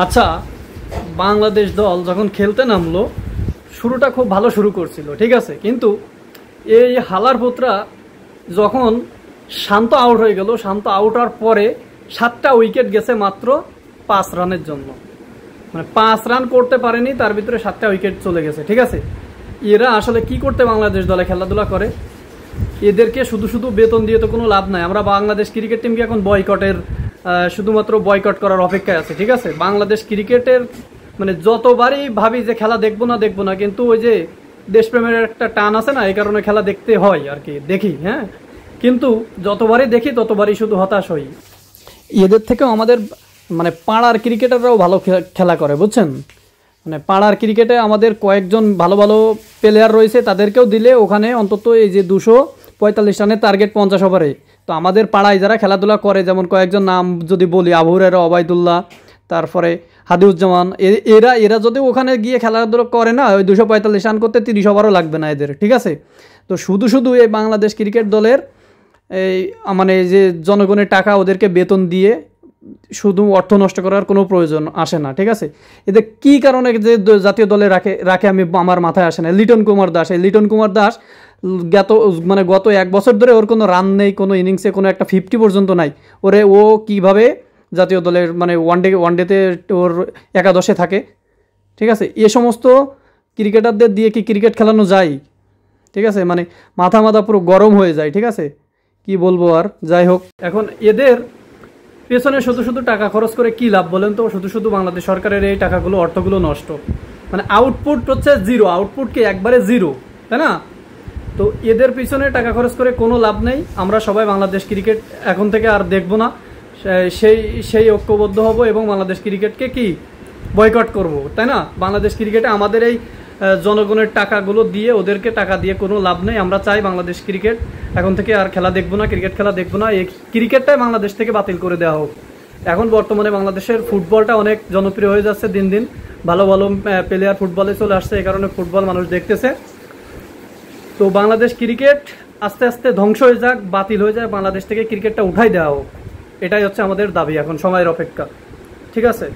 আচ্ছা, বাংলাদেশ দল যখন খেলতে নামলো শুরুটা খুব ভালো শুরু করছিল, ঠিক আছে, কিন্তু এই হালার পুত্রা যখন শান্ত আউট হয়ে গেল, শান্ত আউট হওয়ার পরে 7টা উইকেট গেছে মাত্র 5 রানের জন্য, মানে 5 রান করতে পারেনি, তার ভিতরে 7টা উইকেট চলে গেছে, ঠিক আছে। এরা আসলে কি করতে বাংলাদেশ দলে খেলাধুলা করে? এদেরকে শুধু শুধু বেতন দিয়ে তো কোনো লাভ নাই। আমরা বাংলাদেশ ক্রিকেট টিমকে এখন বয়কটের শুধুমাত্র বয়কট করার অপেক্ষায় আছে, ঠিক আছে। বাংলাদেশ ক্রিকেটের মানে যতবারই ভাবি যে খেলা দেখবো না, কিন্তু ওই যে দেশপ্রেমের একটা টান আছে না, এই কারণে খেলা দেখতে হয় আর কি, দেখি, হ্যাঁ, কিন্তু যতবারই দেখি ততবারই শুধু হতাশ হই। এদের থেকেও আমাদের মানে পাড়ার ক্রিকেটাররাও ভালো খেলা করে, বুঝছেন। মানে পাড়ার ক্রিকেটে আমাদের কয়েকজন ভালো ভালো প্লেয়ার রয়েছে, তাদেরকেও দিলে ওখানে অন্তত এই যে 245 রানের টার্গেট 50 ওভারে। তো আমাদের পাড়ায় যারা খেলাধুলা করে, যেমন কয়েকজন নাম যদি বলি, আবুরেরা, ওবায়দুল্লাহ, তারপরে হাদিউজ্জামান, এরা যদি ওখানে গিয়ে খেলাধুলা করে না, ওই 245 রান করতে 30 ওভারও লাগবে না এদের, ঠিক আছে। তো শুধু এই বাংলাদেশ ক্রিকেট দলের এই মানে যে জনগণের টাকা ওদেরকে বেতন দিয়ে শুধু অর্থ নষ্ট করার কোনো প্রয়োজন আসে না, ঠিক আছে। এদের কি কারণে যে জাতীয় দলে রাখে আমি আমার মাথায় আসে না। লিটন কুমার দাস, এই লিটন কুমার দাস গত 1 বছর ধরে ওর কোনো রান নেই, কোনো ইনিংসে কোনো একটা 50 পর্যন্ত নাই। ও কিভাবে জাতীয় দলের মানে ওয়ানডেতে ওর একাদশে থাকে, ঠিক আছে। এ সমস্ত ক্রিকেটারদের দিয়ে কি ক্রিকেট খেলানো যায়? ঠিক আছে, মানে মাথা পুরো গরম হয়ে যায়, ঠিক আছে, কি বলবো আর। যাই হোক, এখন এদের পেছনে শুধু টাকা খরচ করে কি লাভ বলেন তো? শুধু বাংলাদেশ সরকারের এই টাকাগুলো, অর্থগুলো নষ্ট, মানে আউটপুট হচ্ছে জিরো, আউটপুট কি একবারে জিরো, তাই না? তো এদের পিছনে টাকা খরচ করে কোনো লাভ নেই। আমরা সবাই বাংলাদেশ ক্রিকেট এখন থেকে আর দেখবো না, সেই ঐক্যবদ্ধ হব এবং বাংলাদেশ ক্রিকেটকে কি বয়কট করব, তাই না? বাংলাদেশ ক্রিকেটে আমাদের এই জনগণের টাকাগুলো দিয়ে, ওদেরকে টাকা দিয়ে কোনো লাভ নেই। আমরা চাই বাংলাদেশ ক্রিকেট এখন থেকে আর খেলা দেখবো না, ক্রিকেট খেলা দেখবো না, এই ক্রিকেটটাই বাংলাদেশ থেকে বাতিল করে দেওয়া হোক। এখন বর্তমানে বাংলাদেশের ফুটবলটা অনেক জনপ্রিয় হয়ে যাচ্ছে, দিন দিন ভালো ভালো প্লেয়ার ফুটবলে চলে আসছে, এই কারণে ফুটবল মানুষ দেখতেছে। তো বাংলাদেশ ক্রিকেট আস্তে আস্তে ধ্বংস হয়ে যাক, বাতিল হয়ে যায়, বাংলাদেশ থেকে ক্রিকেটটা উঠাই দেওয়া হোক, এটাই হচ্ছে আমাদের দাবি। এখন সময়ের অপেক্ষা, ঠিক আছে।